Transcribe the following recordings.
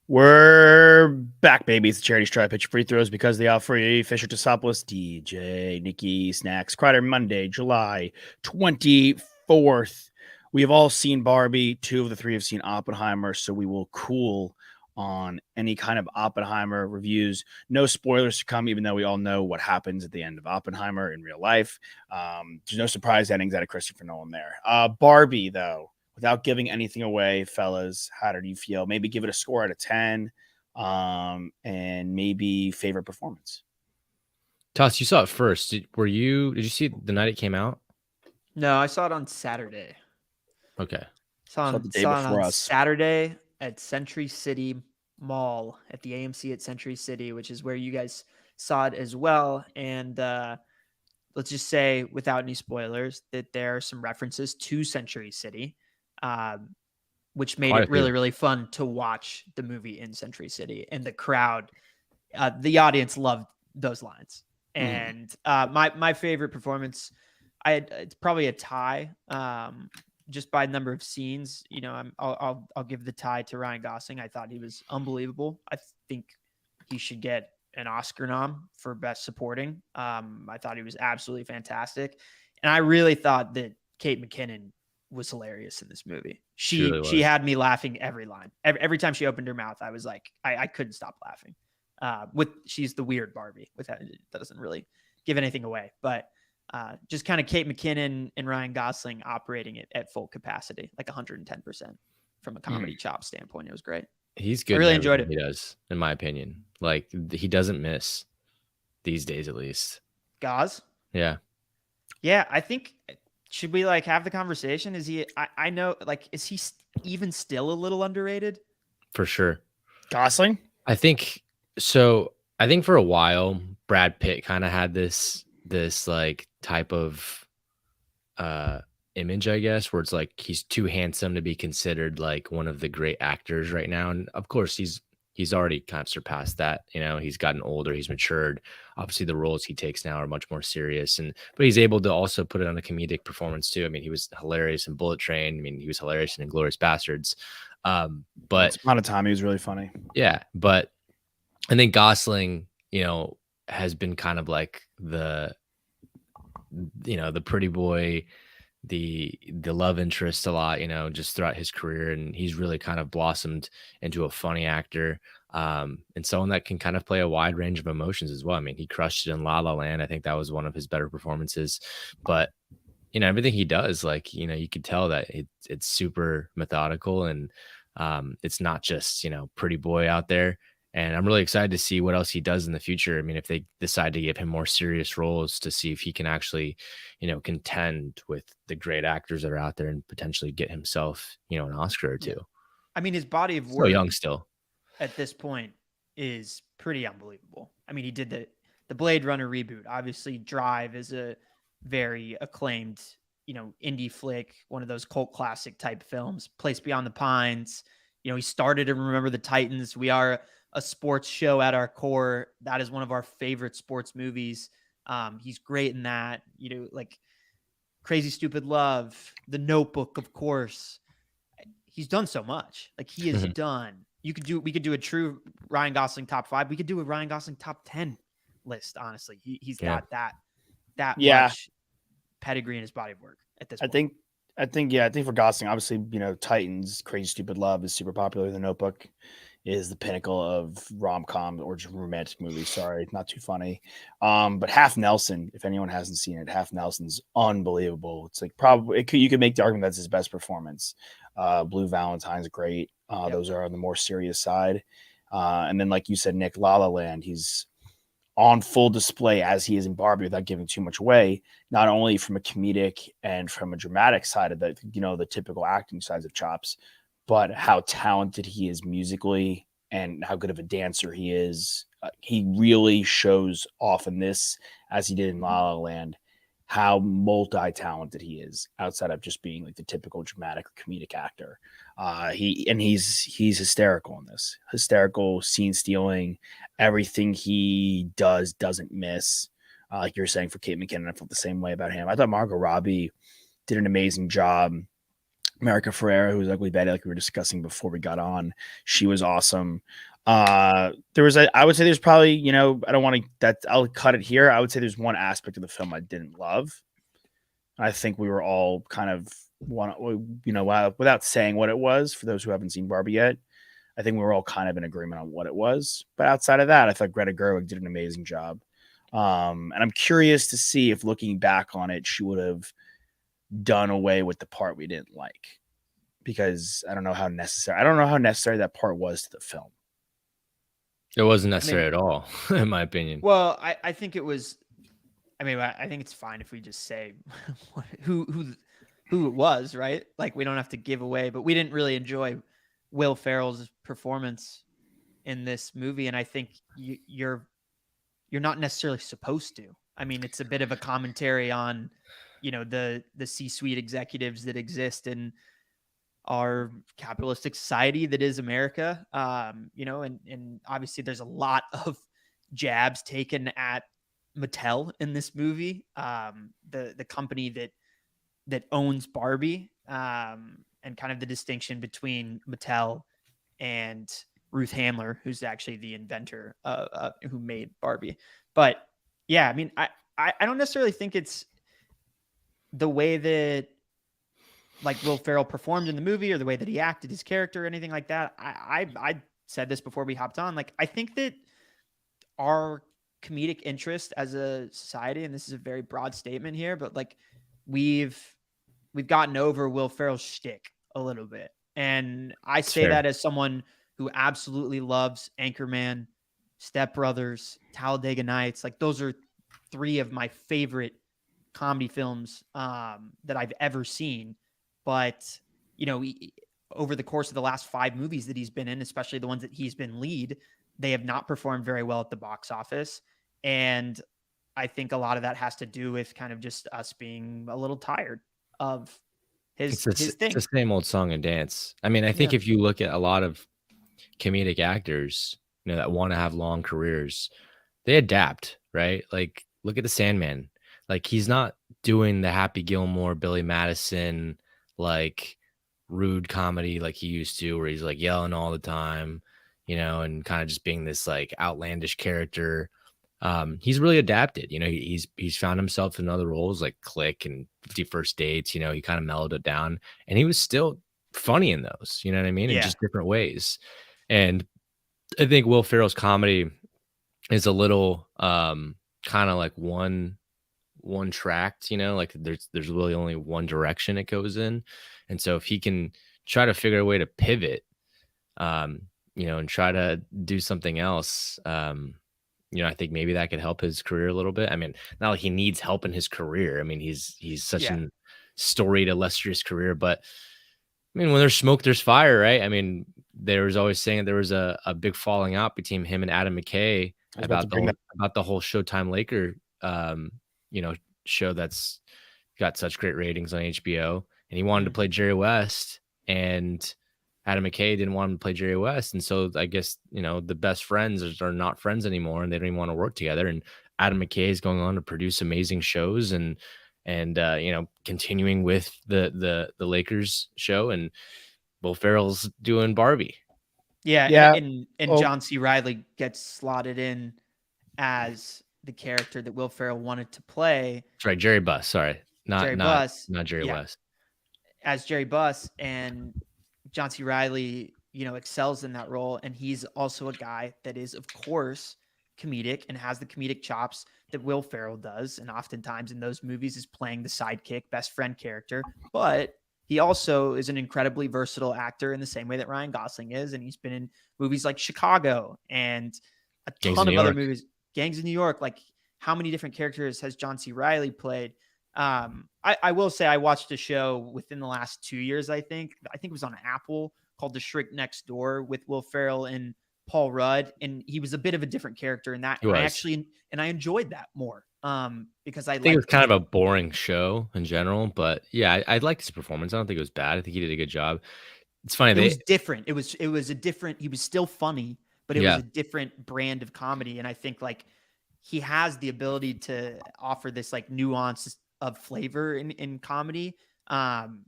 We're back, baby. It's the charity stripe. Pitch free throws because they are free. Fisher Tosopoulos, DJ, Nikki, Snacks, Crider, Monday, July 24th. We have all seen Barbie. Two of the three have seen Oppenheimer, so we will cool on any kind of Oppenheimer reviews. No spoilers to come, even though we all know what happens at the end of Oppenheimer in real life. There's no surprise endings out of Christopher Nolan there. Barbie, though, without giving anything away, fellas, how did you feel? Maybe give it a score out of 10, and maybe favorite performance. Toss, you saw it first. Did you see it the night it came out? No, I saw it on Saturday. Okay. Saw the day Saw it before on us. Saturday at Century City Mall at the AMC at Century City, which is where you guys saw it as well. And let's just say, without any spoilers, that there are some references to Century City, which made Quite a it really, few. really fun to watch the movie in Century City. And the crowd, the audience loved those lines. And my favorite performance, it's probably a tie, just by number of scenes. You know, I'll give the tie to Ryan Gosling. I thought he was unbelievable. I think he should get an Oscar nom for best supporting. I thought he was absolutely fantastic, and I really thought that Kate McKinnon was hilarious in this movie. She really She was. had me laughing every line. Every time she opened her mouth, I was like, I couldn't stop laughing. She's the weird Barbie. That doesn't really give anything away, but just kind of Kate McKinnon and Ryan Gosling operating it at full capacity, like 110% from a comedy chop standpoint. It was great. He's good. I really in enjoyed everything it. He does, in my opinion. Like he doesn't miss these days, at least. Gauze. Yeah. Yeah, I think, should we like have the conversation? Is he? I know, like, is he even still a little underrated? For sure. Gosling? I think so. I think for a while, Brad Pitt kind of had this like type of image, I guess, where it's like he's too handsome to be considered like one of the great actors right now. And of course, he's already kind of surpassed that. You know, he's gotten older, he's matured. Obviously, the roles he takes now are much more serious, but he's able to also put it on a comedic performance too. I mean, he was hilarious in Bullet Train. I mean, he was hilarious in Inglourious Bastards. But Once upon a time, he was really funny. yeah, but I think Gosling, has been kind of like the pretty boy, the love interest a lot, just throughout his career, and he's really kind of blossomed into a funny actor, and someone that can kind of play a wide range of emotions as well. I mean, he crushed it in La La Land. I think that was one of his better performances, but everything he does, like, you could tell that it's super methodical, and it's not just, pretty boy out there. And I'm really excited to see what else he does in the future. I mean, if they decide to give him more serious roles, to see if he can actually, contend with the great actors that are out there and potentially get himself, an Oscar or two. I mean, his body of So work young still. at this point is pretty unbelievable. I mean, he did the Blade Runner reboot. Obviously, Drive is a very acclaimed, indie flick, one of those cult classic type films. Place Beyond the Pines. He started in Remember the Titans. We are a sports show at our core. That is one of our favorite sports movies. He's great in that. Like Crazy Stupid Love, The Notebook, of course. He's done so much. Like, he is done. We could do a true Ryan Gosling top 5. We could do a Ryan Gosling top 10 list. Honestly, he's got that much pedigree in his body of work at this point. I think for Gosling, obviously, Titans, Crazy Stupid Love is super popular. The Notebook is the pinnacle of rom-com or just romantic movies. Sorry, not too funny. But Half Nelson, if anyone hasn't seen it, Half Nelson's unbelievable. It's like you could make the argument that's his best performance. Blue Valentine's great. Those are on the more serious side. And then, like you said, Nick, La La Land, he's on full display as he is in Barbie without giving too much away, not only from a comedic and from a dramatic side of the typical acting sides of chops, but how talented he is musically and how good of a dancer he is. He really shows off in this, as he did in La La Land, how multi-talented he is outside of just being like the typical dramatic comedic actor. He's hysterical in this. Hysterical, scene stealing, everything he doesn't miss. Like you're saying for Kate McKinnon, I felt the same way about him. I thought Margot Robbie did an amazing job America Ferrera, who was Ugly Betty, like we were discussing before we got on. She was awesome. I would say there's probably, I don't want to, I'll cut it here. I would say there's one aspect of the film I didn't love. I think we were all kind of without saying what it was for those who haven't seen Barbie yet. I think we were all kind of in agreement on what it was. But outside of that, I thought Greta Gerwig did an amazing job. And I'm curious to see if looking back on it, she would have done away with the part we didn't like, because I don't know how necessary that part was to the film. It wasn't necessary at all, in my opinion. Well, I think it was. I mean, I think it's fine if we just say who it was, right? Like, we don't have to give away, but we didn't really enjoy Will Ferrell's performance in this movie, and I think you're not necessarily supposed to. I mean, it's a bit of a commentary on, the C-suite executives that exist in our capitalistic society that is America. And obviously there's a lot of jabs taken at Mattel in this movie, the company that owns Barbie, and kind of the distinction between Mattel and Ruth Handler, who's actually the inventor who made Barbie. But yeah, I mean, I don't necessarily think it's the way that like Will Ferrell performed in the movie or the way that he acted his character or anything like that. I said this before we hopped on. Like, I think that our comedic interest as a society, and this is a very broad statement here, but like we've gotten over Will Ferrell's shtick a little bit. And I say that as someone who absolutely loves Anchorman, Step Brothers, Talladega Nights. Like, those are three of my favorite comedy films that I've ever seen. But, over the course of the last 5 movies that he's been in, especially the ones that he's been lead, they have not performed very well at the box office. And I think a lot of that has to do with kind of just us being a little tired of his thing. It's the same old song and dance. I mean, I think if you look at a lot of comedic actors, that want to have long careers, they adapt, right? Like, look at the Sandman. Like, he's not doing the Happy Gilmore, Billy Madison, like rude comedy like he used to, where he's like yelling all the time, and kind of just being this like outlandish character. He's really adapted. He's found himself in other roles like Click and 50 First Dates. He kind of mellowed it down, and he was still funny in those. You know what I mean? In just different ways. And I think Will Ferrell's comedy is a little kind of like one tracked, like there's really only one direction it goes in. And so if he can try to figure a way to pivot, and try to do something else, I think maybe that could help his career a little bit. I mean, not like he needs help in his career. I mean, he's such a storied, illustrious career, but I mean, when there's smoke, there's fire, right? I mean, there was always saying there was a big falling out between him and Adam McKay about the whole Showtime Laker, show that's got such great ratings on HBO, and he wanted to play Jerry West, and Adam McKay didn't want him to play Jerry West. And so I guess, the best friends are not friends anymore, and they don't even want to work together. And Adam McKay is going on to produce amazing shows and continuing with the Lakers show, and Will Ferrell's doing Barbie. Yeah. And John C. Reilly gets slotted in as the character that Will Ferrell wanted to play. That's right. Jerry Buss. Sorry. Not Jerry West. As Jerry Buss, and John C. Reilly, excels in that role. And he's also a guy that is, of course, comedic and has the comedic chops that Will Ferrell does. And oftentimes in those movies is playing the sidekick, best friend character. But he also is an incredibly versatile actor in the same way that Ryan Gosling is. And he's been in movies like Chicago and a ton of other movies. Gangs of New York. Like, how many different characters has John C. Reilly played? I will say I watched a show within the last 2 years. I think it was on Apple, called The Shrink Next Door, with Will Ferrell and Paul Rudd. And he was a bit of a different character in that. And I enjoyed that more. Because I think it was kind of a boring show in general, but yeah, I liked his performance. I don't think it was bad. I think he did a good job. It's funny. It was different. It was a different, he was still funny, but it was a different brand of comedy. And I think like he has the ability to offer this like nuance of flavor in comedy. And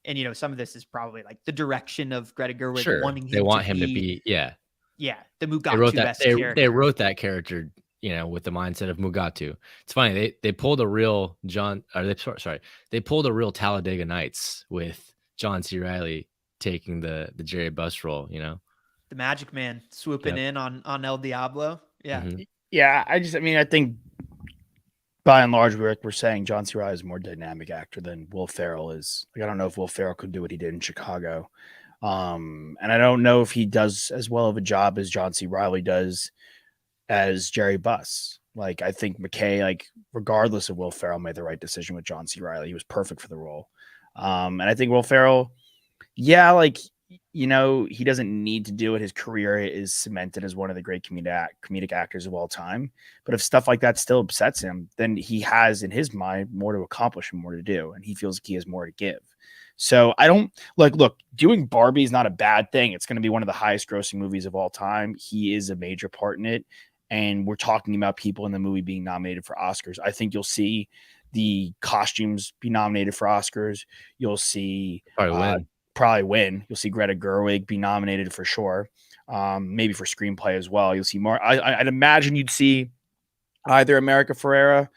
And some of this is probably like the direction of Greta Gerwig Sure, wanting they him want to him to be, be, yeah. the They wrote that Mugatu-esque character. they wrote that character, with the mindset of Mugatu. It's funny, they pulled a real they pulled a real Talladega Nights with John C. Reilly taking the Jerry Buss role, The Magic Man swooping Yep. in on El Diablo. Yeah. Mhm. Yeah, I think by and large, we're saying John C. Reilly is a more dynamic actor than Will Ferrell is. Like, I don't know if Will Ferrell could do what he did in Chicago. And I don't know if he does as well of a job as John C. Reilly does as Jerry Buss. Like, I think McKay, like, regardless of Will Ferrell, made the right decision with John C. Reilly. He was perfect for the role. And I think Will Ferrell, yeah, like, he doesn't need to do it. His career is cemented as one of the great comedic actors of all time. But if stuff like that still upsets him, then he has in his mind more to accomplish and more to do. And he feels like he has more to give. So I don't look, doing Barbie is not a bad thing. It's going to be one of the highest grossing movies of all time. He is a major part in it. And we're talking about people in the movie being nominated for Oscars. I think you'll see the costumes be nominated for Oscars. You'll see probably win. You'll see Greta Gerwig be nominated for sure. Maybe for screenplay as well. You'll see more. I'd imagine you'd see either America Ferrera.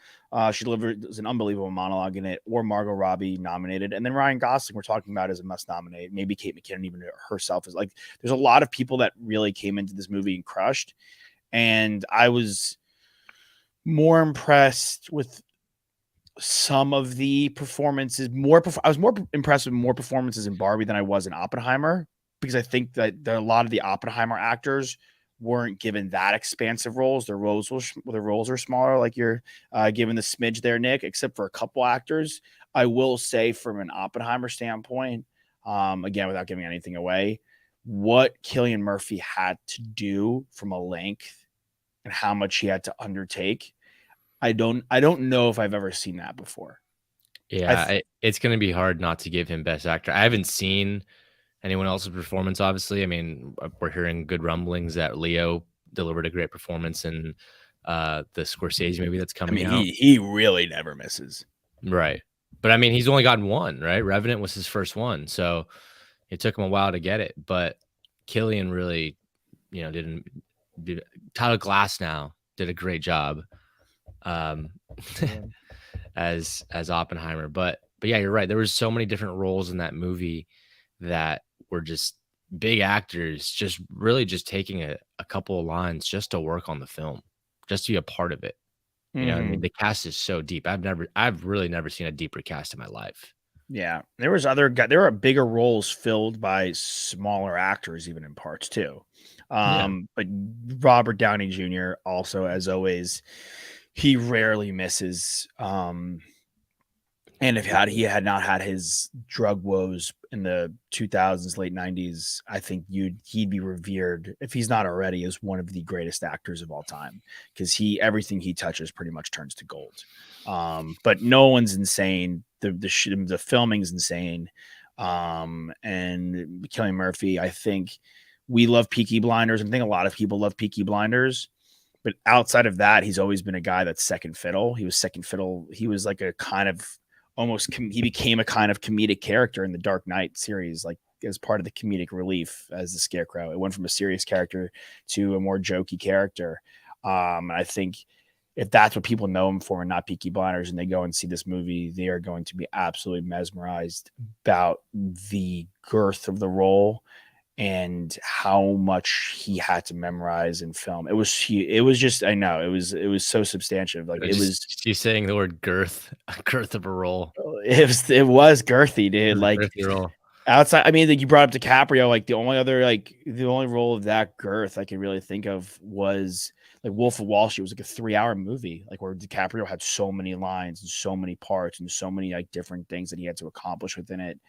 She delivers an unbelievable monologue in it, or Margot Robbie nominated. And then Ryan Gosling, we're talking about as a must nominate. Maybe Kate McKinnon even herself is like, there's a lot of people that really came into this movie and crushed. And I was more impressed with some of the performances. I was more impressed with more performances in Barbie than I was in Oppenheimer, because I think that a lot of the Oppenheimer actors weren't given that expansive roles. Their roles are smaller, like you're given the smidge there, Nick, except for a couple actors. I will say, from an Oppenheimer standpoint, again, without giving anything away, what Cillian Murphy had to do from a length and how much he had to undertake, I don't know if I've ever seen that before. Yeah, it's going to be hard not to give him Best Actor. I haven't seen anyone else's performance, obviously. I mean, we're hearing good rumblings that Leo delivered a great performance in the Scorsese movie that's coming out. He really never misses. Right. But I mean, he's only gotten one, right? Revenant was his first one. So it took him a while to get it. But Cillian really, Tyler Glasnow did a great job as Oppenheimer. But yeah, you're right. There was so many different roles in that movie that were just big actors, just really just taking a couple of lines just to work on the film, just to be a part of it. You know what I mean? The cast is so deep. I've really never seen a deeper cast in my life. Yeah, there were bigger roles filled by smaller actors, even in parts too. But Robert Downey Jr. also, as always, he rarely misses. And if he had not had his drug woes in the 2000s, late 90s, I think he'd be revered, if he's not already, as one of the greatest actors of all time, because everything he touches pretty much turns to gold. But Nolan's insane. The filming's insane. And Cillian Murphy, I think we love Peaky Blinders, and I think a lot of people love Peaky Blinders. But outside of that, he's always been a guy that's second fiddle. He was second fiddle. He was like a kind of he became a kind of comedic character in the Dark Knight series, like as part of the comedic relief as the Scarecrow. It went from a serious character to a more jokey character. And I think if that's what people know him for and not Peaky Blinders, and they go and see this movie, they are going to be absolutely mesmerized about the girth of the role and how much he had to memorize and film. It was just, I know, it was so substantive. Like, it was you saying the word girth of a role. It was girthy, dude. Like, girthy role. Outside, I mean, like, you brought up DiCaprio. Like, the only role of that girth I can really think of was like Wolf of Wall Street. It was like a 3-hour movie, like, where DiCaprio had so many lines and so many parts and so many like different things that he had to accomplish within it.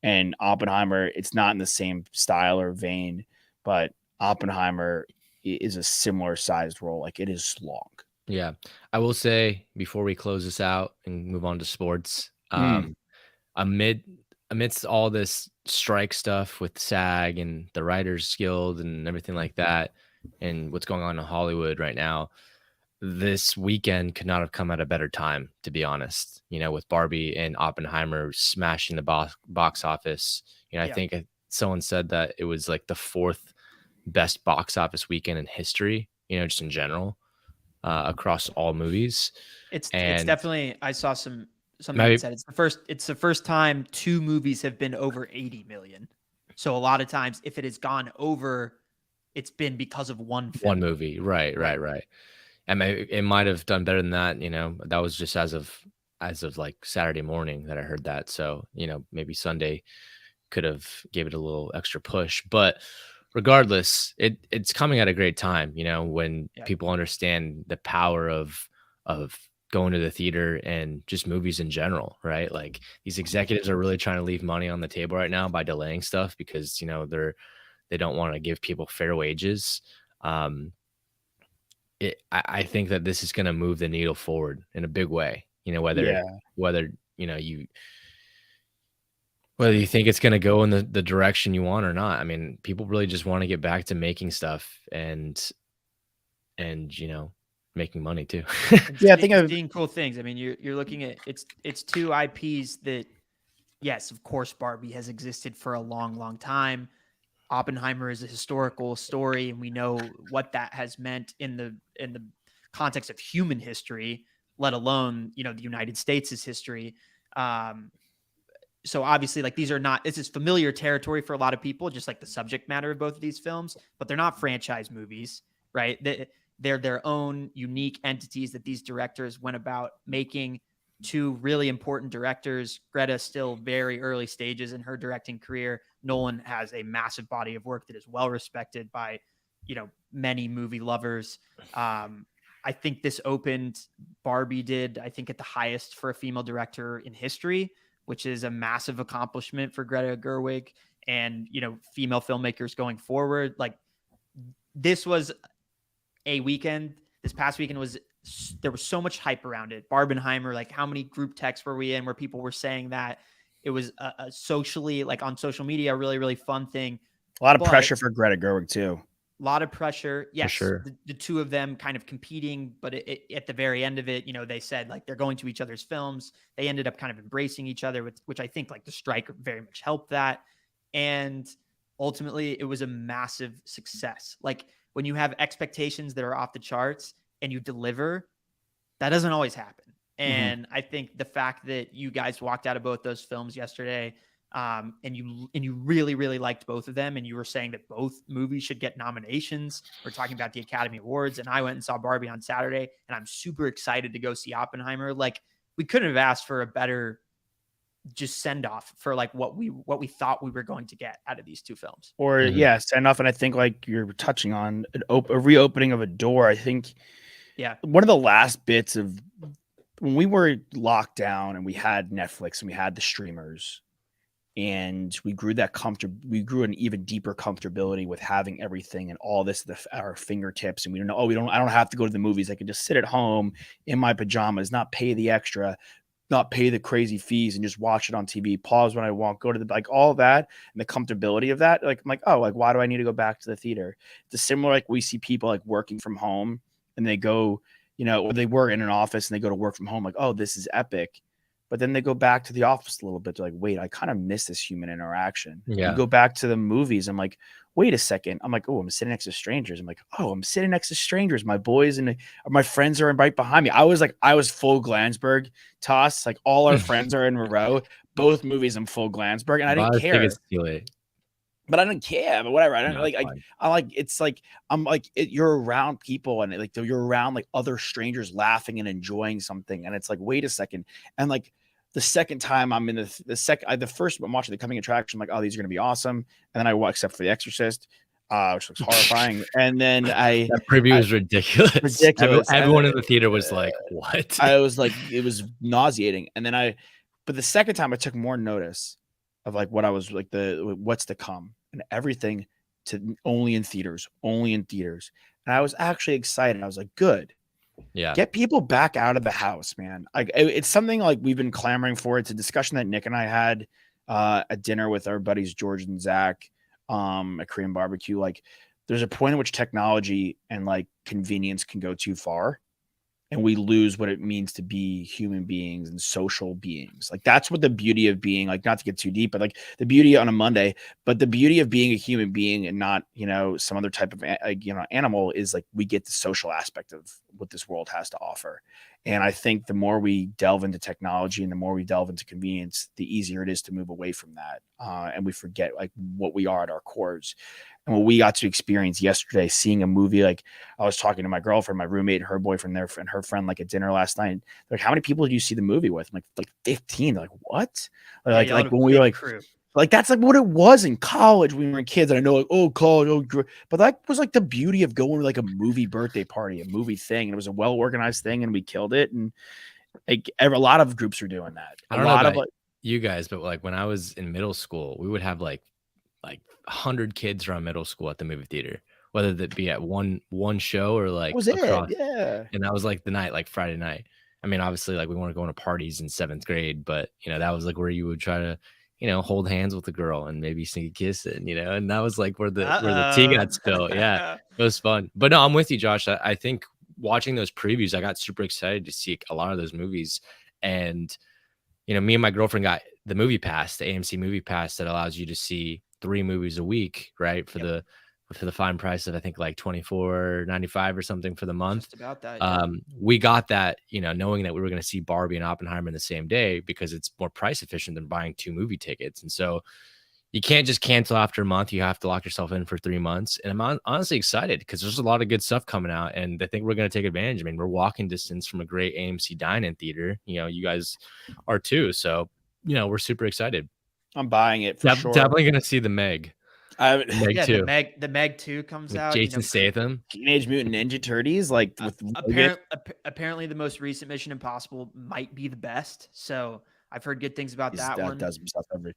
And Oppenheimer, it's not in the same style or vein, but Oppenheimer is a similar sized role. Like, it is long. Yeah. I will say, before we close this out and move on to sports, amidst all this strike stuff with SAG and the Writers Guild and everything like that, and what's going on in Hollywood right now, this weekend could not have come at a better time, to be honest. You know, with Barbie and Oppenheimer smashing the box office. You know, I Yeah. think someone said that it was like the fourth best box office weekend in history, you know, just in general, across all movies. It's And definitely, I saw something that maybe said it's the first time two movies have been over 80 million. So a lot of times if it has gone over, it's been because of one one film. movie, right, Right. right, right. And maybe it might have done better than that. You know, that was just as of like Saturday morning that I heard that. So, you know, maybe Sunday could have gave it a little extra push. But regardless, it's coming at a great time, you know, when Yeah. people understand the power of going to the theater and just movies in general, right? Like these executives are really trying to leave money on the table right now by delaying stuff because, you know, they don't want to give people fair wages. Um, I think that this is going to move the needle forward in a big way. You know, Yeah. whether you know whether you think it's going to go in the direction you want or not. I mean, people really just want to get back to making stuff and you know making money too. And Yeah, I think I've seeing cool things. I mean, you're looking at it's two IPs that, yes, of course, Barbie has existed for a long time. Oppenheimer is a historical story, and we know what that has meant in the context of human history, let alone, you know, the United States' history. Um, so obviously, like, this is familiar territory for a lot of people, just like the subject matter of both of these films, but they're not franchise movies, right? They're their own unique entities that these directors went about making. Two really important directors. Greta still very early stages in her directing career. Nolan has a massive body of work that is well respected by, you know, many movie lovers. I think this opened, Barbie did, I think, at the highest for a female director in history, which is a massive accomplishment for Greta Gerwig and, you know, female filmmakers going forward. Like, this was a weekend. This past weekend there was so much hype around it. Barbenheimer, like, how many group texts were we in where people were saying that it was a socially, like, on social media, a really, really fun thing. a lot of But pressure for Greta Gerwig too. a lot of pressure. For Yes, sure. the two of them kind of competing, but at the very end of it, you know, they said like they're going to each other's films. They ended up kind of embracing each other, which I think, like, the strike very much helped that. And ultimately, it was a massive success. Like, when you have expectations that are off the charts and you deliver, that doesn't always happen. And I think the fact that you guys walked out of both those films yesterday, and you really, really liked both of them, and you were saying that both movies should get nominations. We're talking about the Academy Awards, and I went and saw Barbie on Saturday, and I'm super excited to go see Oppenheimer. Like, we couldn't have asked for a better just send off for, like, what we thought we were going to get out of these two films. Or Mhm. yeah, send off. And I think, like you're touching on, a reopening of a door. I think Yeah. one of the last bits of when we were locked down and we had Netflix and we had the streamers and we grew an even deeper comfortability with having everything and all this at our fingertips. And we don't know, I don't have to go to the movies. I can just sit at home in my pajamas, not pay the extra, not pay the crazy fees, and just watch it on TV, pause when I want, go to the, like, all that and the comfortability of that. Like, I'm like, oh, like, why do I need to go back to the theater? It's similar, like, we see people like working from home and they go, you know, or they were in an office and they go to work from home, like, oh, this is epic. But then they go back to the office a little bit. They're like, wait, I kind of miss this human interaction. You Yeah. go back to the movies. I'm like, wait a second. I'm like, oh, I'm sitting next to strangers. I'm like, oh, I'm sitting next to strangers. My boys and my friends are right behind me. I was full Glansberg toss. Like, all our friends are in a row. Both movies, I'm full Glansberg, and I didn't Bought care. tickets too late. But I didn't care. But whatever. I don't No, like. it's fine. I like. It's like I'm like you're around people and like you're around like other strangers laughing and enjoying something, and it's like, wait a second. And like the second time I'm in the first I'm watching the coming attraction, I'm like, oh, these are gonna be awesome. And then I watch, except for The Exorcist, which looks horrifying. And then That preview is ridiculous. ridiculous. Everyone in the theater was like, "What?" I was like, it was nauseating. And then but the second time I took more notice of like what I was like what's to come and everything to only in theaters. And I was actually excited. I was like, good. Yeah. Get people back out of the house, man. Like, it's something like we've been clamoring for. It's a discussion that Nick and I had at dinner with our buddies George and Zach at Korean barbecue. Like, there's a point at which technology and like convenience can go too far. and we lose what it means to be human beings and social beings. Like that's what the beauty of being, like, not to get too deep, but like the beauty on a Monday, but the beauty of being a human being and not, some other type of animal is like we get the social aspect of what this world has to offer. And I think the more we delve into technology and the more we delve into convenience, the easier it is to move away from that. And we forget like what we are at our cores. And what we got to experience yesterday, seeing a movie, like I was talking to my girlfriend, my roommate, her boyfriend, their friend, her friend, like at dinner last night. They're like, how many people did you see the movie with? I'm like 15. They're like, what? Like when we were like, crew. Like that's like what it was in college when we were kids. And I know like, oh, college, but that was like the beauty of going to like a movie birthday party, a movie thing. And it was a well-organized thing and we killed it. And like a lot of groups are doing that. I don't know about you guys, but like when I was in middle school, we would have like 100 kids around middle school at the movie theater, whether that be at one show or like was across. It? Yeah. And that was like the night, like Friday night. I mean, obviously, like we weren't going to parties in 7th grade, but that was like where you would try to, hold hands with a girl and maybe sneak a kiss in, and that was like where the tea got spilled. Yeah, it was fun. But no, I'm with you, Josh. I think watching those previews, I got super excited to see a lot of those movies. And, me and my girlfriend got the movie pass, the AMC movie pass that allows you to see 3 movies a week, right? For the fine price of, I think, like $24.95 or something for the month. Just about that. Yeah. We got that, knowing that we were going to see Barbie and Oppenheimer in the same day because it's more price efficient than buying 2 movie tickets. And so you can't just cancel after a month. You have to lock yourself in for 3 months. And I'm honestly excited because there's a lot of good stuff coming out. And I think we're going to take advantage. I mean, we're walking distance from a great AMC dine-in theater. You guys are too. So, we're super excited. I'm buying it for sure. Definitely going to see the Meg. Meg 2. The Meg 2 comes with out. Jason Statham. Teenage Mutant Ninja Turtles. Like apparently the most recent Mission Impossible might be the best. So I've heard good things about that one. Does himself every.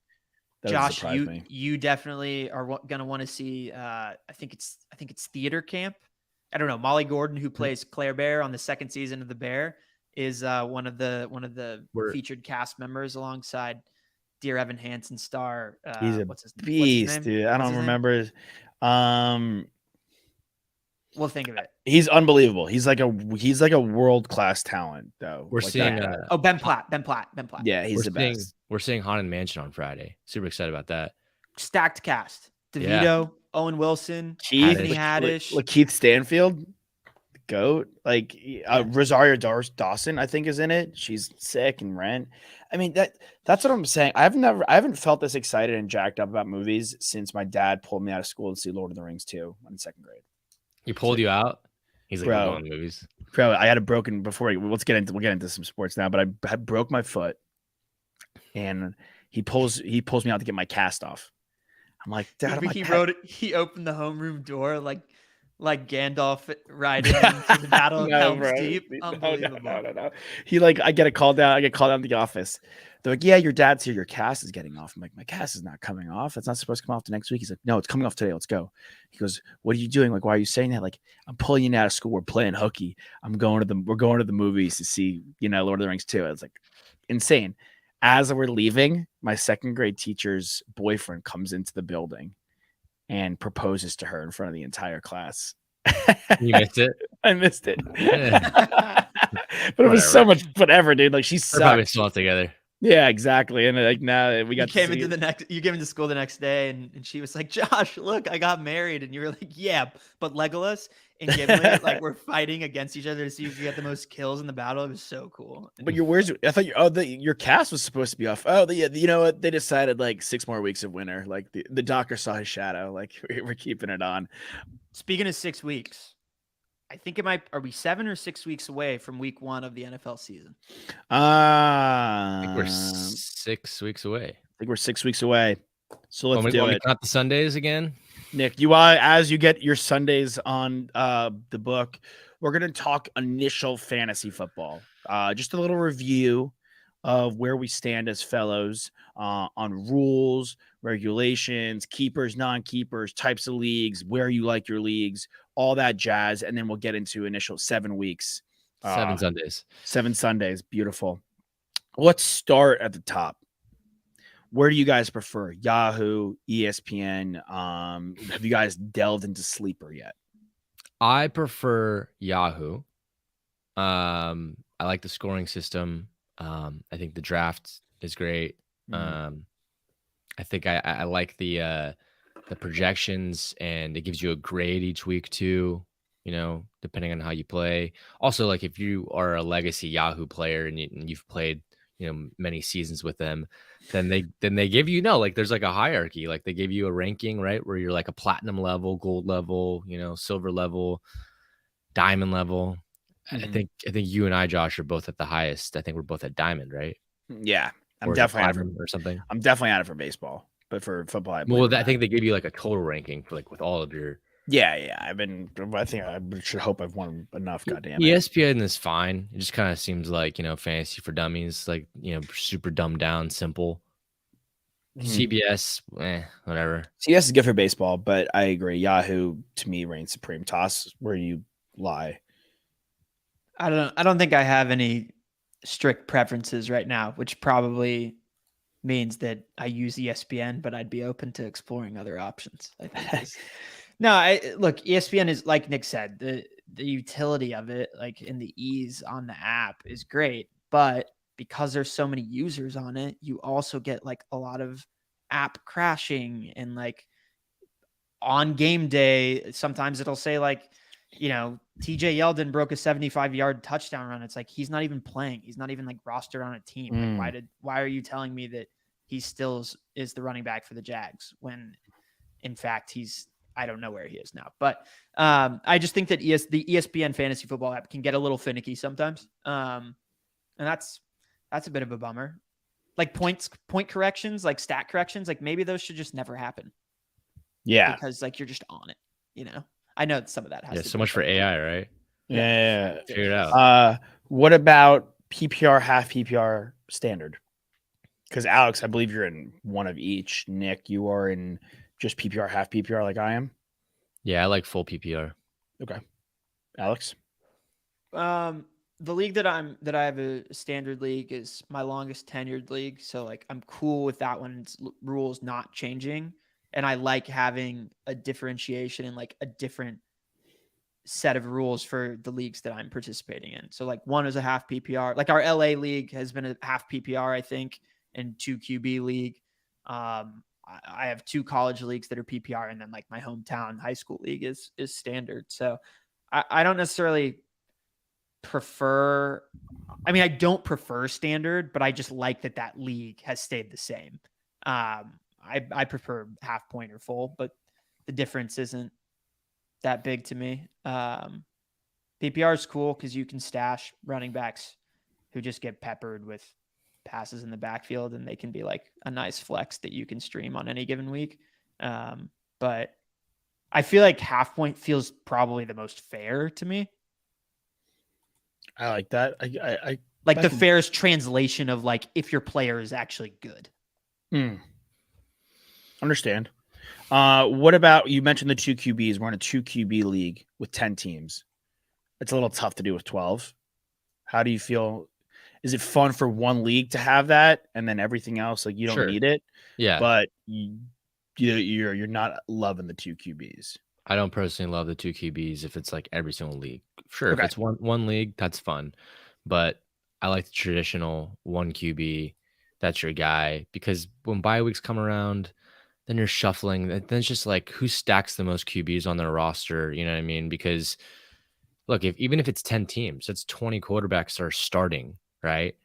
Josh, you definitely are going to want to see. I think it's Theater Camp. I don't know. Molly Gordon, who plays Claire Bear on the 2nd season of The Bear, is one of the featured cast members alongside Dear Evan Hansen star. He's a beast, dude. I don't remember. We'll think of it. He's unbelievable. He's like a world-class talent, though. We're seeing Ben Platt. Yeah, he's the best. We're seeing Haunted Mansion on Friday. Super excited about that. Stacked cast. DeVito, Owen Wilson, Anthony Haddish, Keith Stanfield, the GOAT. Like Rosario Dawson, I think, is in it. She's sick and Rent. I mean, that's what I'm saying. I haven't felt this excited and jacked up about movies since my dad pulled me out of school to see Lord of the Rings 2 in 2nd grade. He pulled you out? He's like, bro, I'm going to movies. Bro, I had a broken we'll get into some sports now, but I broke my foot and he pulls me out to get my cast off. I'm like, Dad, he opened the homeroom door like Gandalf riding into the Battle of Helm's Deep. Unbelievable. No. I get called down to the office. They're like, yeah, your dad's here. Your cast is getting off. I'm like, my cast is not coming off. It's not supposed to come off the next week. He's like, no, it's coming off today. Let's go. He goes, what are you doing? Like, why are you saying that? Like, I'm pulling you out of school. We're playing hooky. We're going to the movies to see, Lord of the Rings 2. It's like insane. As we're leaving, my 2nd grade teacher's boyfriend comes into the building and proposes to her in front of the entire class. You missed it? I missed it. But it was so much whatever, dude. Like she's probably still not together. Yeah, exactly. And like now we got you came into school the next day and she was like, Josh, look, I got married. And you were like, yeah, but Legolas and Gimli, like we're fighting against each other to see who get the most kills in the battle. It was so cool. But I thought your cast was supposed to be off. Oh, you know what? They decided like 6 more weeks of winter. Like the doctor saw his shadow. Like we're keeping it on. Speaking of 6 weeks, I think are we 7 or 6 weeks away from week 1 of the NFL season? I think we're 6 weeks away. So let's do it. Count the Sundays again. Nick, as you get your Sundays on the book, we're going to talk initial fantasy football. Just a little review of where we stand as fellows on rules, regulations, keepers, non-keepers, types of leagues, where you like your leagues, all that jazz. And then we'll get into initial 7 weeks. 7 Sundays. 7 Sundays. Beautiful. Let's start at the top. Where do you guys prefer? Yahoo, ESPN? Have you guys delved into Sleeper yet? I prefer Yahoo. I like the scoring system. I think the draft is great. I think I like the projections, and it gives you a grade each week too, depending on how you play. Also, like if you are a legacy Yahoo player and you've played, many seasons with them, then they give like there's like a hierarchy. Like they give you a ranking, right? Where you're like a platinum level, gold level, silver level, diamond level. I think you and I, Josh, are both at the highest. I think we're both at diamond, right? Yeah, I'm Or is it definitely out for platinum or something? I'm definitely out for baseball, but for football, I believe. Well, I think they give you like a total ranking for like with all of your. Yeah. I think I should hope I've won enough. Goddamn it. ESPN is fine. It just kind of seems like fantasy for dummies, like super dumbed down, simple. CBS, whatever. CBS is good for baseball, but I agree. Yahoo to me reigns supreme. Toss where you lie. I don't think I have any strict preferences right now, which probably means that I use ESPN, but I'd be open to exploring other options. I think. Look, ESPN is, like Nick said, the utility of it, like in the ease on the app, is great, but because there's so many users on it, you also get like a lot of app crashing, and like on game day, sometimes it'll say like, TJ Yeldon broke a 75-yard touchdown run. It's like, he's not even playing. He's not even like rostered on a team. Like, why are you telling me that he still is the running back for the Jags when in fact I don't know where he is now. But I just think that the ESPN fantasy football app can get a little finicky sometimes. And that's a bit of a bummer. Like point corrections, like stat corrections, like maybe those should just never happen. Yeah. Because like you're just on it, I know some of that has so much for AI, right? Yeah. Figure it out. What about PPR, half PPR, standard? Because Alex, I believe you're in one of each. Nick, you are in just PPR, half PPR, like I am. Yeah, I like full PPR. Okay, Alex. The league that I have a standard league is my longest tenured league, so like I'm cool with that one's rules not changing, and I like having a differentiation and like a different set of rules for the leagues that I'm participating in. So like one is a half PPR, like our LA league has been a half PPR, I think, and 2 QB league. I have 2 college leagues that are PPR, and then like my hometown high school league is standard. So I don't necessarily prefer. I mean, I don't prefer standard, but I just like that league has stayed the same. I prefer half point or full, but the difference isn't that big to me. PPR is cool because you can stash running backs who just get peppered with passes in the backfield, and they can be like a nice flex that you can stream on any given week. But I feel like half point feels probably the most fair to me. I like that. I like the fairest translation of like if your player is actually good. Understand. What about, you mentioned the 2 QBs? We're in a 2 QB league with 10 teams. It's a little tough to do with 12. How do you feel? Is it fun for one league to have that, and then everything else, like you don't need it? Yeah, but you're not loving the 2 QBs. I don't personally love the 2 QBs if it's like every single league. Sure, Okay. if it's one league, that's fun, but I like the traditional 1 QB. That's your guy, because when bye weeks come around, then you're shuffling. Then it's just like who stacks the most QBs on their roster. You know what I mean? Because look, even if it's 10 teams, that's 20 quarterbacks are starting, right?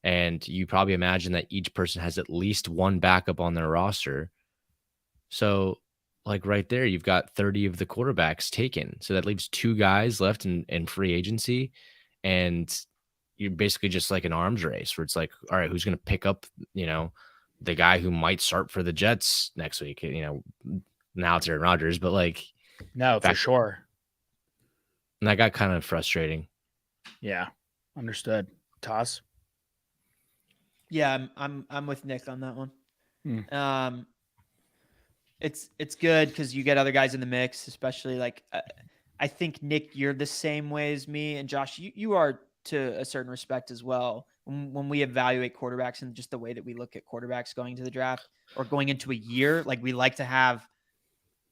And you probably imagine that each person has at least one backup on their roster. So like right there, you've got 30 of the quarterbacks taken. So that leaves 2 guys left in free agency. And you're basically just like an arms race where it's like, all right, who's going to pick up, the guy who might start for the Jets next week? Now it's Aaron Rodgers, but like, no, for sure. And that got kind of frustrating. Yeah, understood. Toss. Yeah, I'm with Nick on that one. It's good because you get other guys in the mix, especially like I think Nick, you're the same way as me, and Josh, you are to a certain respect as well. When we evaluate quarterbacks and just the way that we look at quarterbacks going to the draft or going into a year, like we like to have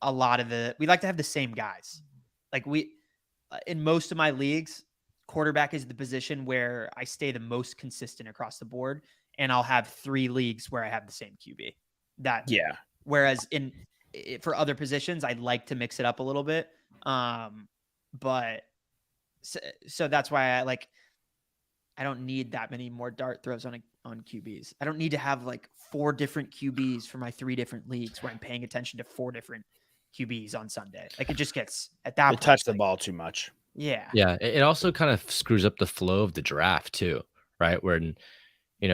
we like to have the same guys. Like in most of my leagues, quarterback is the position where I stay the most consistent across the board, and I'll have 3 leagues where I have the same QB. Yeah. Whereas for other positions, I'd like to mix it up a little bit. But so that's why I don't need that many more dart throws on QBs. I don't need to have like 4 different QBs for my 3 different leagues where I'm paying attention to 4 different QBs on Sunday. Like, it just gets at that point. Touch the ball too much. Yeah. Yeah. It also kind of screws up the flow of the draft too, right? Where,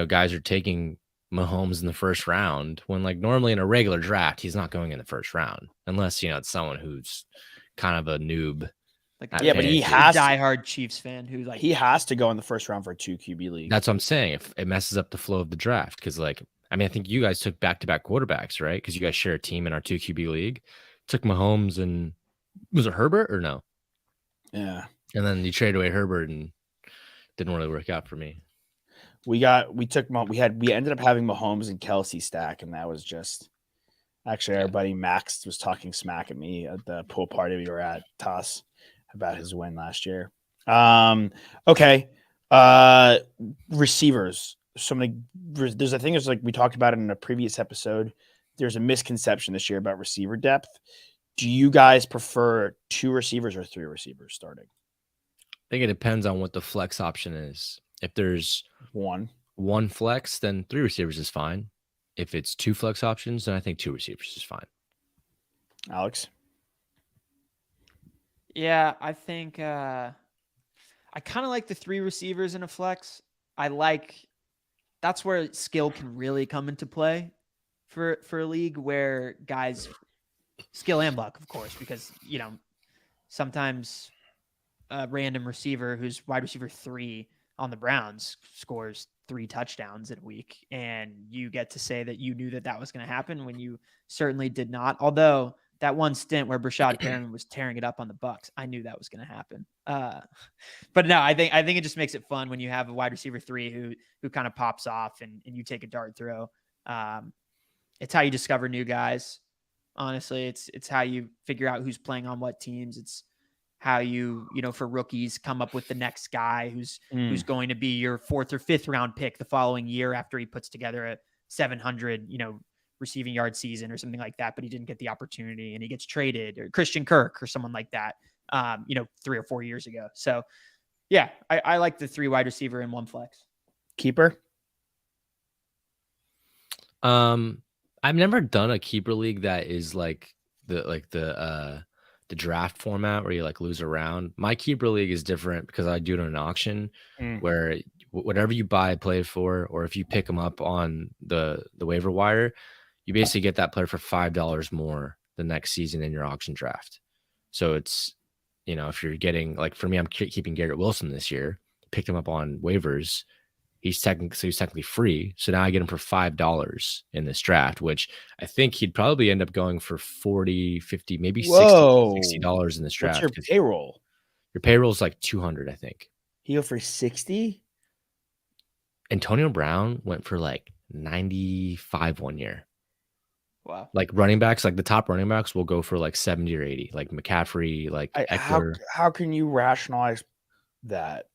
guys are taking Mahomes in the first round when, like, normally in a regular draft, he's not going in the first round unless, it's someone who's kind of a noob. Like, yeah, but he has diehard Chiefs fan who he has to go in the first round for a 2 QB league. That's what I'm saying. If it messes up the flow of the draft, because I think you guys took back-to-back quarterbacks, right? Because you guys share a team in our 2 QB league. Took Mahomes and was it Herbert or no? Yeah. And then you traded away Herbert and didn't really work out for me. We ended up having Mahomes and Kelsey stack, and that was just actually our buddy Max was talking smack at me at the pool party we were at, Toss, about his win last year. Okay. Receivers. There's like we talked about it in a previous episode. There's a misconception this year about receiver depth. Do you guys prefer 2 receivers or 3 receivers starting? I think it depends on what the flex option is. If there's one flex, then 3 receivers is fine. If it's 2 flex options, then I think 2 receivers is fine. Alex? Yeah, I think I kind of like the 3 receivers in a flex. That's where skill can really come into play for a league where guys skill and luck, of course, because sometimes a random receiver who's wide receiver 3 on the Browns scores 3 touchdowns in a week, and you get to say that you knew that was going to happen when you certainly did not. Although that one stint where Brashad Perriman was tearing it up on the Bucs, I knew that was going to happen. But no, I think it just makes it fun when you have a wide receiver 3 who kind of pops off and you take a dart throw. It's how you discover new guys. Honestly, it's how you figure out who's playing on what teams. It's how you for rookies come up with the next guy who's going to be your 4th or 5th round pick the following year after he puts together a 700, receiving yard season or something like that, but he didn't get the opportunity and he gets traded, or Christian Kirk or someone like that, 3 or 4 years ago. So yeah, I like the 3 wide receiver and 1 flex. Keeper? I've never done a keeper league that is like the draft format where you like lose a round. My keeper league is different because I do it on an auction where whatever you buy, play it for, or if you pick them up on the waiver wire, you basically get that player for $5 more the next season in your auction draft. So it's, if you're getting, like, for me, I'm keeping Garrett Wilson this year, picked him up on waivers. He's technically free. So now I get him for $5 in this draft, which I think he'd probably end up going for 40, 50, maybe $60 in this draft. What's your payroll? Your payroll is like 200, I think. He go for 60? Antonio Brown went for like 95 one year. Wow. Like running backs, like the top running backs will go for like 70 or 80, like McCaffrey, like Eckler. How can you rationalize that?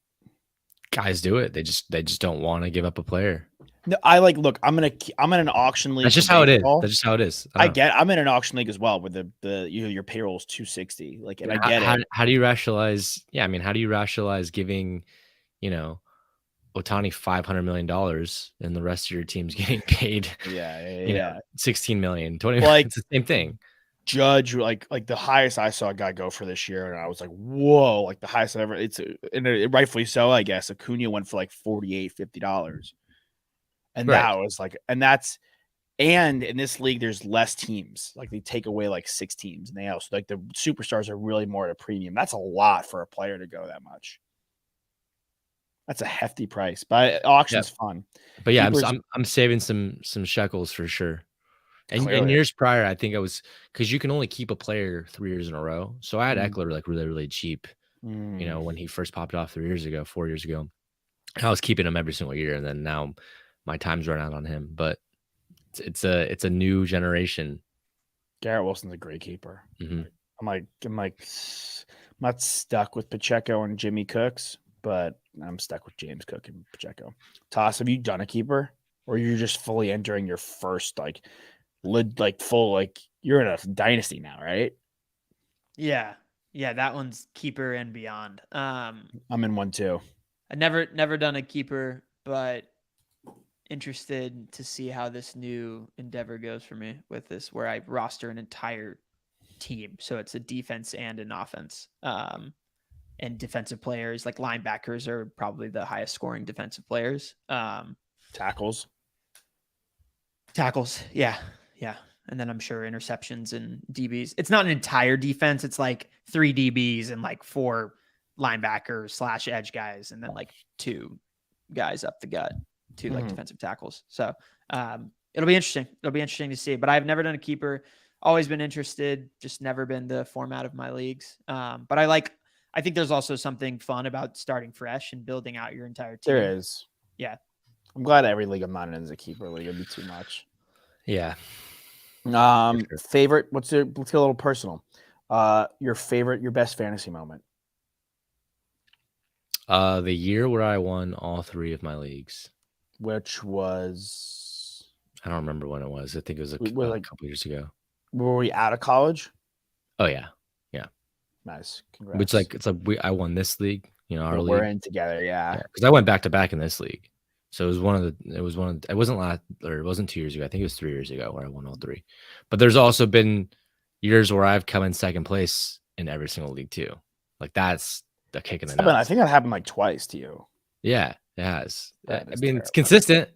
Guys do it. They just don't want to give up a player. No, look, I'm in an auction league. That's just how it is. That's just how it is. I'm in an auction league as well, where your payroll is 260. Like, and I get it. How do you rationalize? Yeah, I mean, how do you rationalize giving, Ohtani $500 million and the rest of your team's getting paid? Yeah. 16 million, 20. Like, it's the same thing. Judge, like the highest I saw a guy go for this year, and I was like, whoa, like the highest I've ever. And rightfully so, I guess. Acuna went for like $48, $50, and right. That was like, and in this league, there's less teams. Like, they take away like 6 teams, and they also, like, the superstars are really more at a premium. That's a lot for a player to go that much. That's a hefty price, but auction's fun. But yeah, I'm saving some shekels for sure. And in years prior, I think I was, because you can only keep a player 3 years in a row. So I had Eckler like really, really cheap, when he first popped off 4 years ago. I was keeping him every single year, and then now my time's run out on him. But it's a new generation. Garrett Wilson's a great keeper. Mm-hmm. I'm not stuck with Pacheco and Jimmy Cooks. but I'm stuck with James Cook and Pacheco. Toss, have you done a keeper, or you're just fully entering your first full you're in a dynasty now, right? Yeah. Yeah, that one's keeper and beyond. I'm in one too. I never done a keeper, but interested to see how this new endeavor goes for me with this, where I roster an entire team. So it's a defense and an offense. And defensive players, like linebackers, are probably the highest scoring defensive players. Tackles. Yeah. And then I'm sure interceptions and DBs. It's not an entire defense. It's like 3 DBs and like 4 linebackers / edge guys, and then like 2 guys up the gut, 2 like defensive tackles. So it'll be interesting. It'll be interesting to see. But I've never done a keeper. Always been interested. Just never been the format of my leagues. But I think there's also something fun about starting fresh and building out your entire team. There is. Yeah. I'm glad every league I'm not in is a keeper league. It'd be too much. Yeah. Favorite? Let's get a little personal. Your best fantasy moment. The year where I won all 3 of my leagues. Which was, I don't remember when it was. I think it was a couple years ago. Were we out of college? Oh yeah. Nice. Congrats. Which I won this league, our league. We're in together, yeah. Because I went back to back in this league. So it wasn't 2 years ago. I think it was 3 years ago where I won all 3. But there's also been years where I've come in second place in every single league too. Like that's the kick in the nuts. I think that happened like twice to you. Yeah, it has. It's terrible. consistent.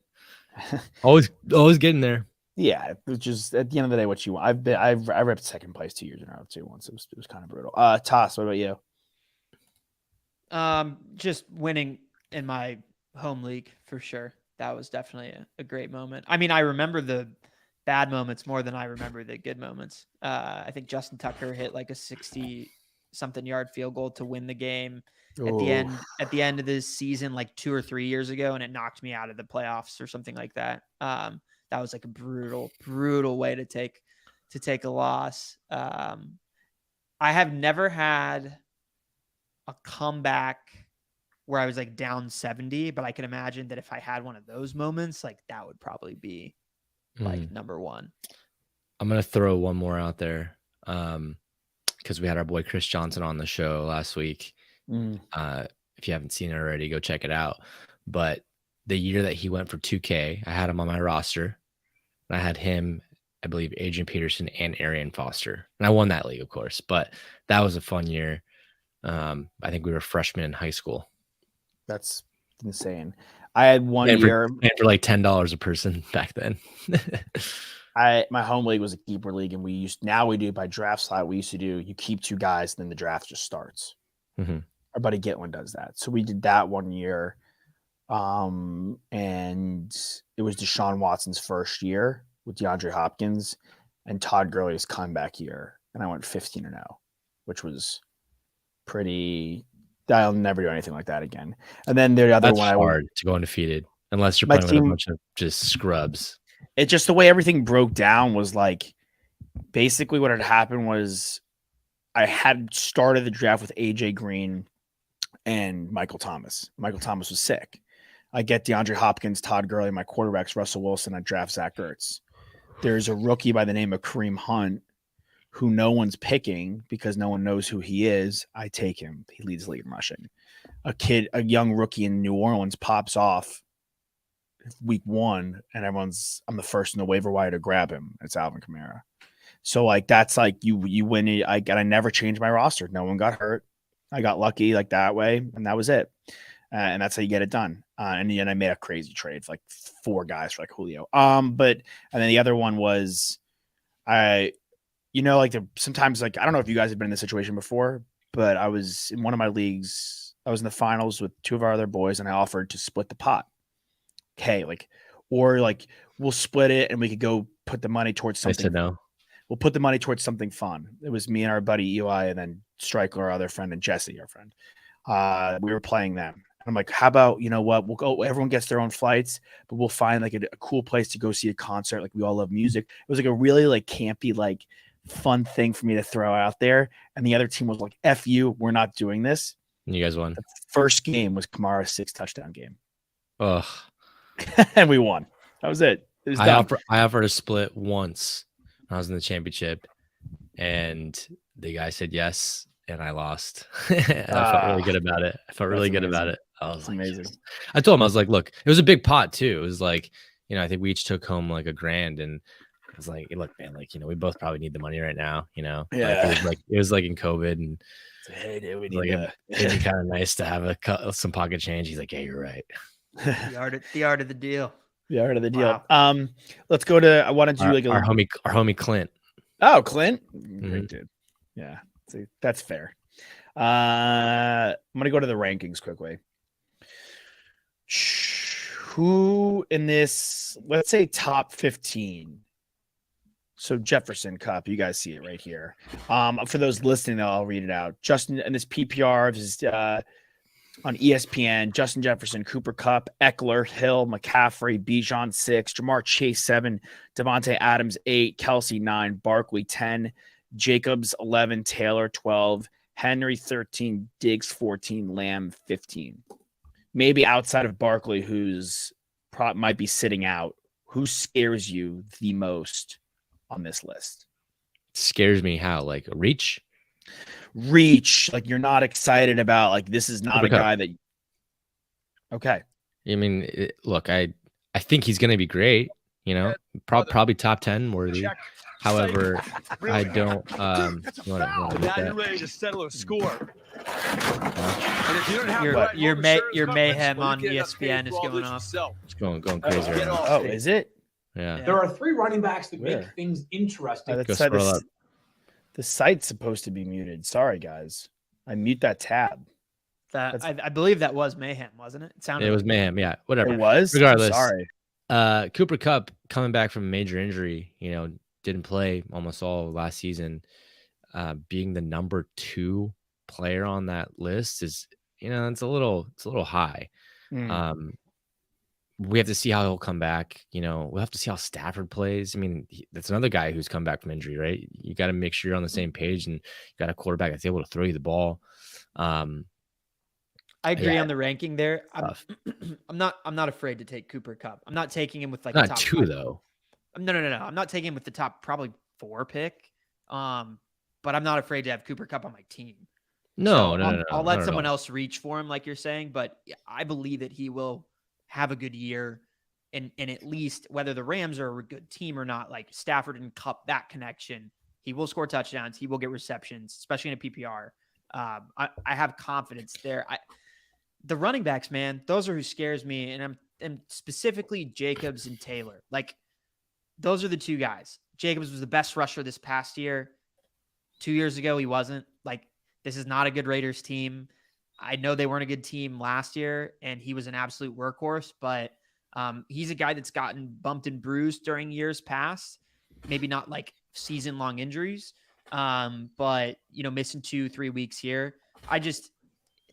always getting there. Yeah, which is at the end of the day what you want. I ripped second place 2 years in a row too. Once it was kind of brutal. Toss, what about you? Just winning in my home league for sure. That was definitely a great moment. I mean, I remember the bad moments more than I remember the good moments. I think Justin Tucker hit like a 60-something yard field goal to win the game at the end of this season, like 2 or 3 years ago, and it knocked me out of the playoffs or something like that. That was like a brutal way to take a loss. I have never had a comeback where I was like down 70, but I can imagine that if I had one of those moments, like that would probably be like number one. I'm going to throw one more out there. Because we had our boy Chris Johnson on the show last week. If you haven't seen it already, go check it out. But the year that he went for 2K, I had him on my roster. And I had him, I believe, Adrian Peterson and Arian Foster. And I won that league, of course. But that was a fun year. I think we were freshmen in high school. That's insane. I had one year for like $10 a person back then. My home league was a keeper league, and we do by draft slot. We used to do you keep 2 guys, and then the draft just starts. Our buddy Gitlin does that. So we did that one year. And it was Deshaun Watson's first year with DeAndre Hopkins and Todd Gurley's comeback year. And I went 15-0, which was pretty. I'll never do anything like that again. And then the other one, hard to go undefeated unless you're playing with a bunch of just scrubs. It just the way everything broke down was like basically what had happened was I had started the draft with AJ Green and Michael Thomas. Michael Thomas was sick. I get DeAndre Hopkins, Todd Gurley, my quarterbacks, Russell Wilson. I draft Zach Ertz. There's a rookie by the name of Kareem Hunt who no one's picking because no one knows who he is. I take him. He leads the league in rushing. A young rookie in New Orleans pops off week 1, and I'm the first in the waiver wire to grab him. It's Alvin Kamara. So like that's like you win it. I never changed my roster. No one got hurt. I got lucky like that way, and that was it. And that's how you get it done. And then I made a crazy trade for like 4 guys for like Julio. And then the other one was sometimes like I don't know if you guys have been in this situation before, but I was in one of my leagues. I was in the finals with 2 of our other boys, and I offered to split the pot. Okay, we'll split it, and we could go put the money towards something. I said no. We'll put the money towards something fun. It was me and our buddy Eli, and then Striker, our other friend, and Jesse, our friend. We were playing them. And I'm like, how about, you know what? We'll go, everyone gets their own flights, but we'll find like a cool place to go see a concert. Like we all love music. It was like a really like campy, like fun thing for me to throw out there. And the other team was like, F you, we're not doing this. And you guys won. First game was Kamara's 6 touchdown game. Ugh. And we won. That was it. It was done. I offered a split once when I was in the championship, and the guy said yes, and I lost. And I felt really good about it. I felt really good about it. I was like, amazing. yes. I told him, I was like, look, it was a big pot too. It was like, I think we each took home like $1,000, and I was like, look, man, like, we both probably need the money right now, Yeah. it was like in COVID, and hey, dude, we like it'd be kind of nice to have some pocket change. He's like, yeah, you're right. The art of the deal. The art of the deal. Wow. Let's go to. I want to do our homie Clint. Oh, Clint, great Mhm. dude. Yeah, see, that's fair. I'm gonna go to the rankings quickly. Who in this? Let's say top 15. So Jefferson Cup, you guys see it right here. For those listening, I'll read it out. Justin in this PPR, this is on ESPN. Justin Jefferson, Cooper Cup, Eckler, Hill, McCaffrey, Bijan 6, Jamar Chase 7, Devontae Adams 8, Kelsey 9, Barkley 10, Jacobs 11, Taylor 12, Henry 13, Diggs 14, Lamb 15. Maybe outside of Barkley, who's might be sitting out, who scares you the most on this list? Scares me how? Like reach, like you're not excited about, like this is not a guy that. Okay. I mean, look, I think he's going to be great. Probably top 10 worthy. However, I don't. You ready to settle a score. Your mayhem on ESPN is going off. It's going crazy right now. Oh, is it? Yeah. There are 3 running backs that make things interesting. The site's supposed to be muted. Sorry, guys. I mute that tab. I believe that was mayhem, wasn't it? It was mayhem. Yeah, whatever. It was. Regardless. Sorry. Cooper Kupp coming back from a major injury. Didn't play almost all of last season. Being the number 2 player on that list is, it's a little high. We have to see how he'll come back. We'll have to see how Stafford plays. I mean, that's another guy who's come back from injury, right? You got to make sure you're on the same page, and you got a quarterback that's able to throw you the ball. I agree on the ranking there. I'm not afraid to take Cooper Kupp. I'm not taking him with like not top 2 5. though. No. I'm not taking him with the top probably 4 pick. But I'm not afraid to have Cooper Kupp on my team. No. I'll let someone else reach for him, like you're saying. But I believe that he will have a good year, and at least whether the Rams are a good team or not, like Stafford and Kupp, that connection, he will score touchdowns, he will get receptions, especially in a PPR. I have confidence there. The running backs, man, those are who scares me, and I'm specifically Jacobs and Taylor. Like those are the 2 guys. Jacobs was the best rusher this past year. 2 years ago, he wasn't. Like this is not a good Raiders team. I know they weren't a good team last year, and he was an absolute workhorse, but he's a guy that's gotten bumped and bruised during years past. Maybe not like season-long injuries, but, missing 2-3 weeks here.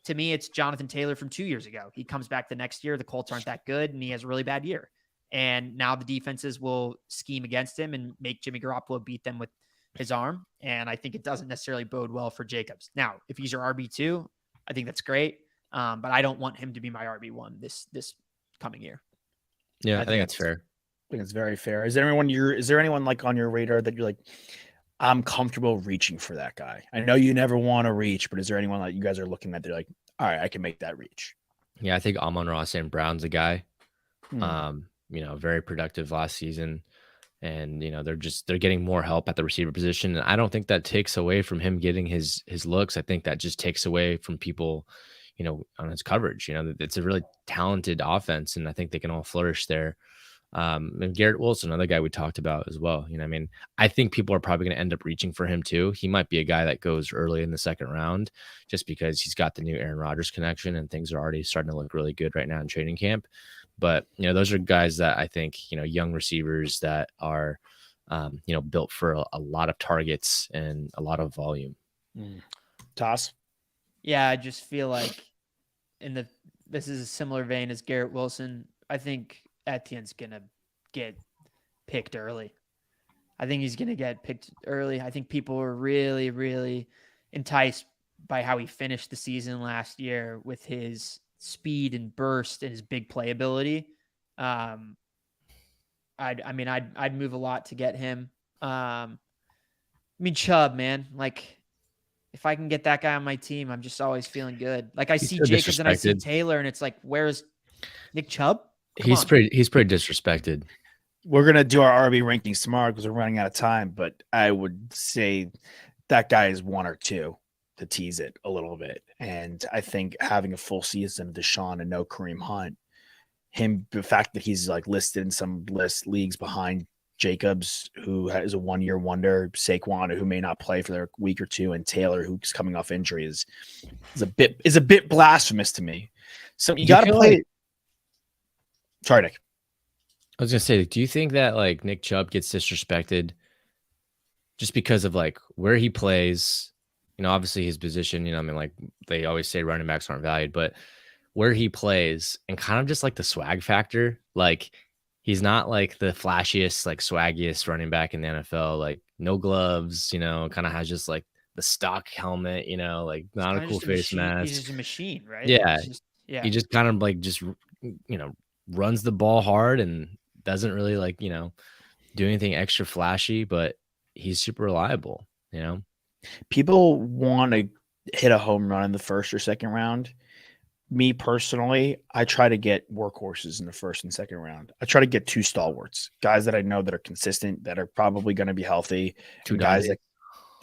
To me, it's Jonathan Taylor from 2 years ago. He comes back the next year. The Colts aren't that good, and he has a really bad year. And now the defenses will scheme against him and make Jimmy Garoppolo beat them with his arm. And I think it doesn't necessarily bode well for Jacobs. Now, if he's your RB2, I think that's great. But I don't want him to be my RB1 this coming year. Yeah, I think that's fair. I think it's very fair. Is there anyone like on your radar that you're like, I'm comfortable reaching for that guy? I know you never want to reach, but is there anyone that you guys are looking at? They're like, all right, I can make that reach. Yeah, I think Amon-Ra St. Brown's a guy. Very productive last season. And, they're getting more help at the receiver position. And I don't think that takes away from him getting his looks. I think that just takes away from people, on his coverage. It's a really talented offense, and I think they can all flourish there. And Garrett Wilson, another guy we talked about as well. I think people are probably going to end up reaching for him too. He might be a guy that goes early in the second round just because he's got the new Aaron Rodgers connection, and things are already starting to look really good right now in training camp. But, those are guys that I think, young receivers that are, built for a lot of targets and a lot of volume. Toss? Yeah, I just feel like this is a similar vein as Garrett Wilson. I think Etienne's going to get picked early. I think he's going to get picked early. I think people are really, really enticed by how he finished the season last year with his speed and burst and his big playability. I'd move a lot to get him. Chubb, man, like if I can get that guy on my team, I'm just always feeling good. Like I He's see so Jacobs and I see disrespected. Taylor, and it's like, where's Nick Chubb? He's pretty disrespected. We're gonna do our RB rankings tomorrow because we're running out of time. But I would say that guy is 1 or 2 to tease it a little bit. And I think having a full season of Deshaun and no Kareem Hunt, the fact that he's like listed in some leagues behind Jacobs, who is a 1-year wonder, Saquon, who may not play for their week or two, and Taylor, who's coming off injury, is a bit blasphemous to me. So you got to play. Sorry, Nick. I was gonna say, do you think that like Nick Chubb gets disrespected just because of like where he plays? Obviously his position. Like they always say running backs aren't valued, but where he plays and kind of just like the swag factor, like he's not like the flashiest, like swaggiest running back in the NFL. Like no gloves, kind of has just like the stock helmet, like not a cool face mask. He's just a machine, right? Yeah, yeah. He just kind of like runs the ball hard and doesn't really like do anything extra flashy, but he's super reliable. People want to hit a home run in the first or second round. Me personally, I try to get workhorses in the first and second round. I try to get 2 stalwarts, guys that I know that are consistent, that are probably going to be healthy, guys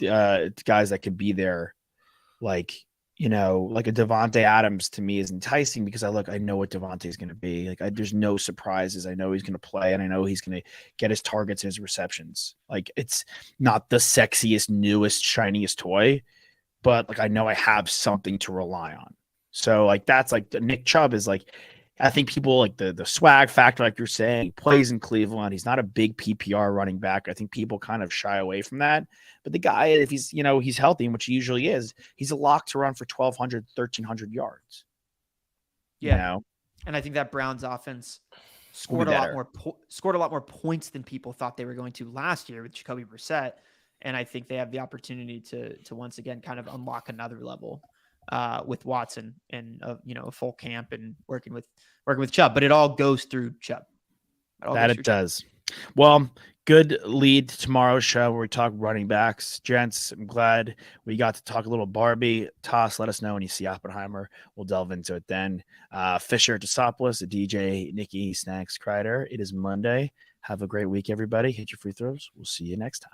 that could be there. Like a Devontae Adams to me is enticing because I know what Devontae is going to be. Like there's no surprises. I know he's going to play, and I know he's going to get his targets and his receptions. Like it's not the sexiest, newest, shiniest toy, but like I know I have something to rely on. So like that's like Nick Chubb is like, I think people like the swag factor, like you're saying, he plays in Cleveland. He's not a big PPR running back. I think people kind of shy away from that. But the guy, if he's he's healthy, which he usually is, he's a lock to run for 1,200, 1,300 yards. Yeah, and I think that Browns offense scored a lot more points than people thought they were going to last year with Jacoby Brissett, and I think they have the opportunity to once again kind of unlock another level with Watson and a full camp and working with Chubb, but it all goes through Chubb. It does. Well, good lead to tomorrow's show where we talk running backs. Gents, I'm glad we got to talk a little Barbie. Toss, let us know when you see Oppenheimer. We'll delve into it then. Fisher, Tosopoulos, DJ, Nikki, Snacks, Kreider. It is Monday. Have a great week, everybody. Hit your free throws. We'll see you next time.